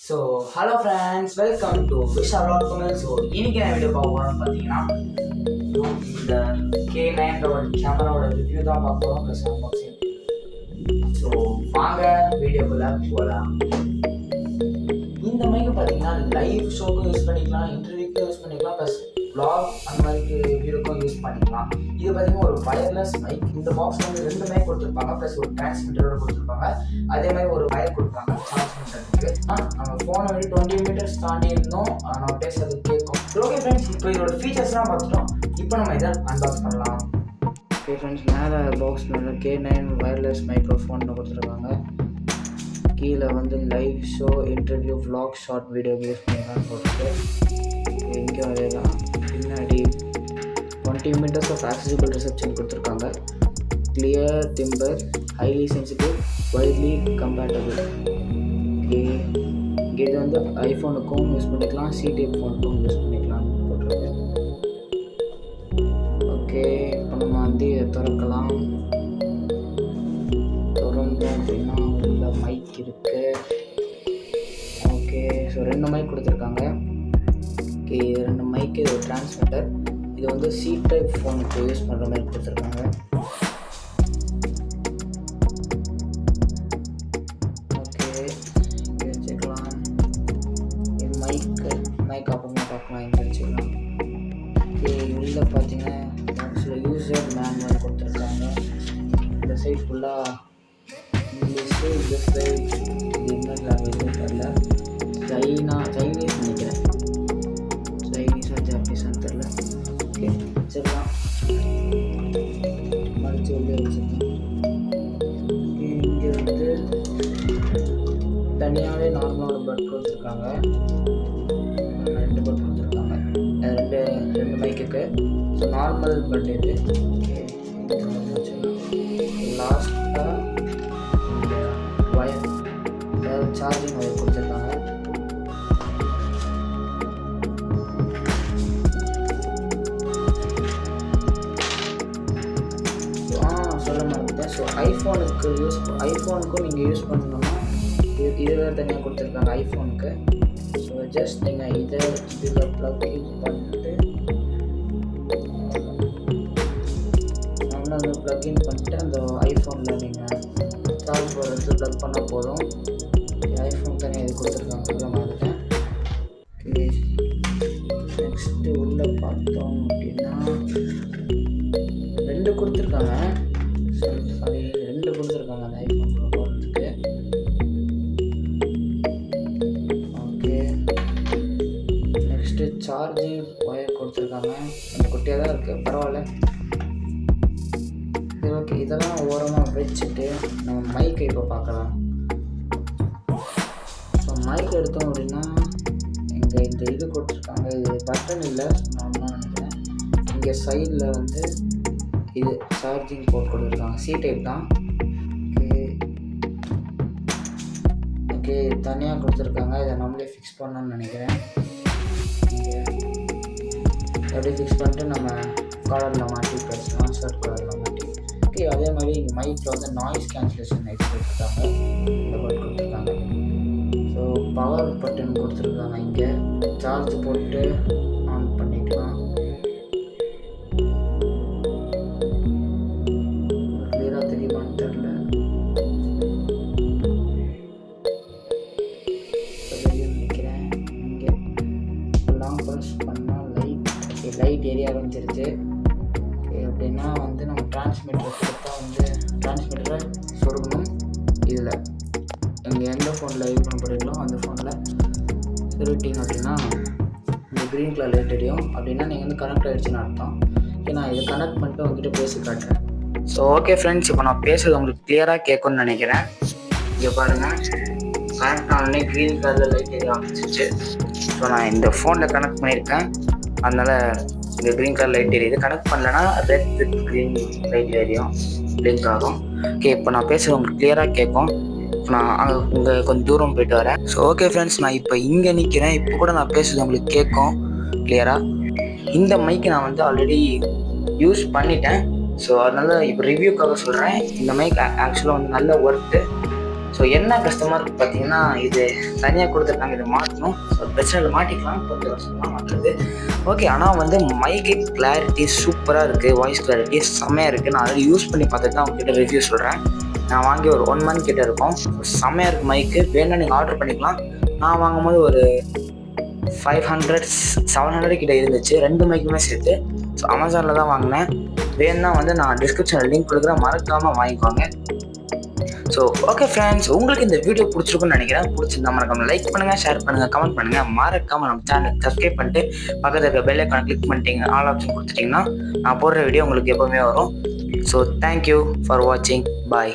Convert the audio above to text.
So hello friends, welcome to Visha vlog Tamil. So இன்னைக்கு நான் video பார்க்க போகிறோம்னு பார்த்தீங்கன்னா இந்த K9 கேமராவோட ரிவ்யூ தான் பார்க்க போகிறோம், ப்ளஸ் அன்பாக்சிங். ஸோ வாங்க வீடியோக்குள்ளே போகலாம். இந்த மைக்கு பார்த்தீங்கன்னா லைவ் ஷோக்கும் யூஸ் பண்ணிக்கலாம், இன்டர்வியூக்கும் யூஸ் பண்ணிக்கலாம், ப்ளஸ் vlog அந்த மாதிரி வீடியோக்கும் யூஸ் பண்ணிக்கலாம். இது பார்த்தீங்கன்னா ஒரு வயர்லெஸ் மைக். இந்த பாக்ஸ் வந்து 2 மைக் கொடுத்துருப்பாங்க, ப்ளஸ் ஒரு டிரான்ஸ்மிட்டரோட கொடுத்துருப்பாங்க. அதே மாதிரி ஒரு வயர் கொடுப்பாங்க சார்ஜ் பண்ணுறதுக்கு. நம்ம ஃபோனை வந்து 20 மீட்டர்ஸ் தாண்டி இருந்தோம் நம்ம பேசுறது கேட்கும். ஓகே ஃப்ரெண்ட்ஸ், இப்போ இதோட ஃபீச்சர்ஸ்லாம் பார்த்துட்டோம். இப்போ நம்ம இதை அன்பாக்ஸ் பண்ணலாம். ஓகே ஃப்ரெண்ட்ஸ், மேலே பாக்ஸ் மேலே K9 வயர்லெஸ் மைக்ரோஃபோன் கொடுத்துருக்காங்க. கீழே வந்து live show, interview, vlog, short video use பண்ணிக்கலாம் போட்டு இங்கே அதேதான். பின்னாடி 20 மீட்டர்ஸ் ஆஃப் ஆக்சசிபிள் ரிசப்ஷன் கொடுத்துருக்காங்க. Clear timber, highly sensitive, widely compatible. Okay, இங்கே இது வந்து ஐஃபோனுக்கும் யூஸ் பண்ணிக்கலாம், C-type ஃபோனுக்கும் யூஸ் பண்ணிக்கலாம் போட்டிருக்கேன். ஓகே, இப்போ நம்ம வந்து இதை திறக்கலாம். திறந்தோம் அப்படின்னா உள்ள மைக் இருக்கு. ஓகே, ஸோ 2 மைக் கொடுத்துருக்காங்க. ஓகே, 2 மைக்கு, இது ஒரு டிரான்ஸ்மிட்டர். இது வந்து C-type ஃபோனுக்கு யூஸ் பண்ணுற மாதிரி கொடுத்துருக்காங்க. ஓகே, வச்சுக்கலாம். மைக் அப்புறமா பார்க்கலாம், இங்கே வச்சுக்கலாம். ஓகே, உள்ளே பார்த்தீங்கன்னா ஆக்சுவலாக யூசர் மேனுவல் கொடுத்துருக்காங்க. இந்த சைட் ஃபுல்லாக இங்கிலீஷு, இந்த சைட் இது என்ன லாங்குவேஜ் தெரில, சைனீஸ் நினைக்கிறேன், சைனீஸாக ஜாப்பனீஸான்னு தெரில. ஓகே, வச்சுக்கலாம். மடிச்சு உள்ளே வச்சுக்கலாம். ஓகே, இங்கே வந்து தனியாகவே நார்மலான பட் கொடுத்துருக்காங்க. 2 பட் கொடுத்துருக்காங்க, ரெண்டு மைக்குக்கு. ஸோ நார்மல் பட் இது. ஓகே, லாஸ்ட்டாக இந்த ஒயர், அதாவது சார்ஜிங் ஒயர் கொடுத்துருக்காங்க. சொல்ல மாட்டேன். ஸோ ஐஃபோனுக்கும் நீங்கள் யூஸ் பண்ணணும்னா இதில் தனியாக கொடுத்துருக்காங்க ஐஃபோனுக்கு. ஸோ ஜஸ்ட் நீங்கள் இதில் ப்ளக் இன் பண்ணிட்டு அந்த ப்ளக்இன் பண்ணிட்டு அந்த ஐஃபோனில் நீங்கள் சார்ஜ் போடுறது ப்ளக் பண்ணால் போதும். ஐஃபோன் தனியாக இது கொடுத்துருக்காங்க, சொல்ல மாட்டேன். ஓகே, நெக்ஸ்ட்டு உள்ளே பார்த்தோம் அப்படின்னா 2 கொடுத்துருக்காங்க. சாரி 2 கொடுத்துருக்காங்க அந்த ஐஃபோன் போடுறதுக்கு. ஓகே, நெக்ஸ்ட்டு சார்ஜிங் ஒயர் கொடுத்துருக்காங்க. அந்த குட்டியாக தான் இருக்குது, பரவாயில்ல. சரி, ஓகே, இதெல்லாம் ஓரமாக வச்சுட்டு நம்ம மைக்கை இப்போ பார்க்கலாம். ஸோ மைக் எடுத்தோம் அப்படின்னா இங்கே இந்த இது கொடுத்துருக்காங்க. இது பட்டன் இல்லை, நான் நினைக்கிறேன். இங்கே சைடில் வந்து இது சார்ஜிங் போர்ட் கொடுத்துருக்காங்க, C-type தான். ஓகே, தனியாக கொடுத்துருக்காங்க. இதை நம்மளே ஃபிக்ஸ் பண்ணணும்னு நினைக்கிறேன். இங்கே எப்படி ஃபிக்ஸ் பண்ணிட்டு நம்ம காலரில் மாட்டி பேசலாம், ஷர்ட் காலரில் மாட்டி. ஓகே, அதே மாதிரி இங்கே மைக்கில் வந்து நாய்ஸ் கேன்சலேஷன் நெக்ஸ்ட் கொடுத்துருக்காங்க, இந்த பட் கொடுத்துருக்காங்க. ஸோ பவர் பட்டன் கொடுத்துருக்காங்க. இங்கே சார்ஜ் போட்டு ஆன் பண்ணிக்கலாம். கிளியராக தெரியுமான்னு தெரில, நினைக்கிறேன். இங்கே லாங் ப்ரெஸ் பண்ணால் லைட் எரிய ஆரம்பிச்சிருச்சு. அப்படின்னா வந்து நம்ம டிரான்ஸ்மிட்டர் கொடுத்தா வந்து டிரான்ஸ்மிட்டரை சொருகணும். இதில் நீங்கள் எந்த ஃபோனில் யூஸ் பண்ண போகிறீங்களோ அந்த ஃபோனில் சொருட்டிங்க அப்படின்னா இந்த க்ரீன் கலர் லைட் எரியும். அப்படின்னா நீங்கள் வந்து கனெக்ட் ஆகிடுச்சின்னு அர்த்தம். ஓகே, நான் இதை கனெக்ட் பண்ணிட்டு உங்ககிட்ட பேசி காட்டுறேன். ஸோ ஓகே ஃப்ரெண்ட்ஸ், இப்போ நான் பேசுறது உங்களுக்கு கிளியராக கேட்கும்னு நினைக்கிறேன். இங்கே பாருங்கள், கனெக்ட் ஆனே க்ரீன் கலரில் லைட் எரிய ஆரம்பிச்சிச்சு. ஸோ நான் இந்த ஃபோனில் கனெக்ட் பண்ணியிருக்கேன், அதனால் இந்த க்ரீன் கலர் லைட் எரியுது. கனெக்ட் பண்ணலன்னா ரெட் வித் க்ரீன் லைட் எரியும், பிளிங்க் ஆகும். ஓகே, இப்போ நான் பேசுகிறது உங்களுக்கு கிளியராக கேட்கும். இப்போ நான் இங்கே கொஞ்சம் தூரம் போயிட்டு வரேன். ஸோ ஓகே ஃப்ரெண்ட்ஸ், நான் இப்போ இங்கே நிற்கிறேன். இப்போ கூட நான் பேசுகிறது உங்களுக்கு கேட்கும் கிளியராக. இந்த மைக்கு நான் வந்து ஆல்ரெடி யூஸ் பண்ணிட்டேன். ஸோ அதனால் இப்போ ரிவ்யூக்காக சொல்கிறேன். இந்த மைக் ஆக்சுவலாக வந்து நல்ல ஒர்த்து. ஸோ என்ன கஷ்டமாக இருக்குது பார்த்தீங்கன்னா, இது தனியாக கொடுத்துருக்காங்க, இதை மாற்றணும். ஸோ பிரச்சனை மாட்டிக்கலாம், கொஞ்சம் கஷ்டமாக மாற்றுறது. ஓகே, ஆனால் வந்து மைக்கு கிளாரிட்டி சூப்பராக இருக்குது, வாய்ஸ் கிளாரிட்டி செம்மையாக இருக்குது. நான் ஆல்ரெடி யூஸ் பண்ணி பார்த்துட்டு தான் உங்ககிட்ட ரிவ்யூ சொல்கிறேன். நான் வாங்கி ஒரு 1 மந்த் கிட்டே இருக்கும். செம்மையாக இருக்குது மைக்கு. வேணா நீங்கள் ஆர்டர் பண்ணிக்கலாம். நான் வாங்கும்போது ஒரு 500 700 கிட்ட இருந்துச்சு, 2 மைக்குமே சேர்த்து. ஸோ அமேசானில் தான் வாங்கினேன். வேணுன்னா வந்து நான் டிஸ்கிரிப்ஷனில் லிங்க் கொடுக்குறேன், மறக்காமல் வாங்கிக்கோங்க. ஸோ ஓகே ஃப்ரெண்ட்ஸ், உங்களுக்கு இந்த வீடியோ பிடிச்சிருக்குன்னு நினைக்கிறேன். பிடிச்சிருந்தா மறக்காம லைக் பண்ணுங்கள், ஷேர் பண்ணுங்கள், கமெண்ட் பண்ணுங்கள். மறக்காமல் நம்ம சேனல் சப்ஸ்கிரைப் பண்ணிட்டு பக்கத்தில் இருக்க பெல் ஐக்கானை கிளிக் பண்ணிட்டீங்க, ஆல் ஆப்ஷன் கொடுத்துட்டிங்கன்னா நான் போடுற வீடியோ உங்களுக்கு எப்போவுமே வரும். ஸோ தேங்க்யூ ஃபார் வாட்சிங். பாய்.